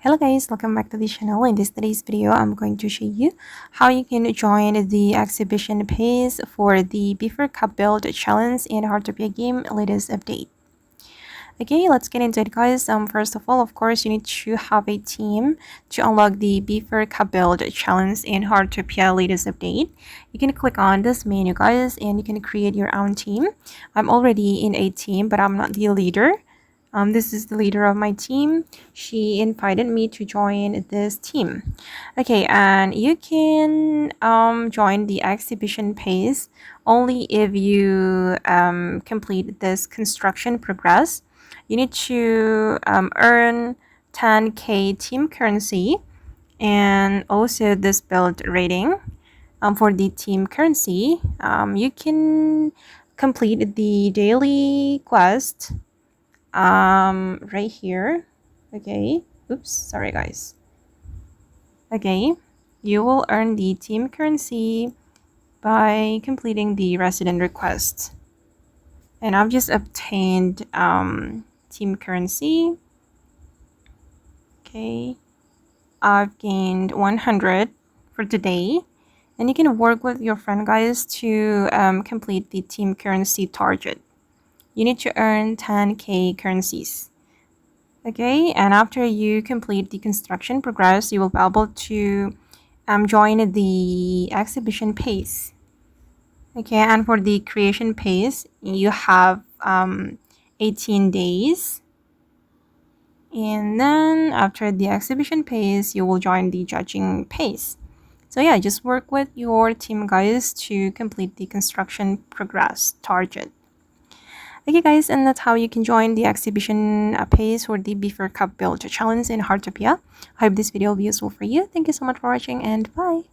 Hello guys, welcome back to the channel. In today's video, I'm going to show you how you can join the exhibition page for the Beaver Cup Build challenge in Heartopia game latest update. Okay, let's get into it guys. First of all, of course, you need to have a team to unlock the Beaver Cup Build challenge in Heartopia latest update. You can click on this menu guys and you can create your own team. I'm already in a team, but I'm not the leader. This is the leader of my team. She invited me to join this team. Okay, and you can join the exhibition phase only if you complete this construction progress. You need to earn 10k team currency and also this build rating. For the team currency, you can complete the daily quest right here. Okay, oops, sorry guys. Okay, you will earn the team currency by completing the resident request, and I've just obtained team currency. Okay, I've gained 100 for today, and you can work with your friend guys to complete the team currency target. You need to earn 10k currencies. Okay, and after you complete the construction progress, you will be able to join the exhibition phase. Okay, and for the creation phase, you have 18 days. And then after the exhibition phase, you will join the judging phase. So yeah, just work with your team guys to complete the construction progress target. Okay guys, and that's how you can join the exhibition phase for the Beaver Cup Build challenge in Heartopia. I hope this video will be useful for you. Thank you so much for watching and bye!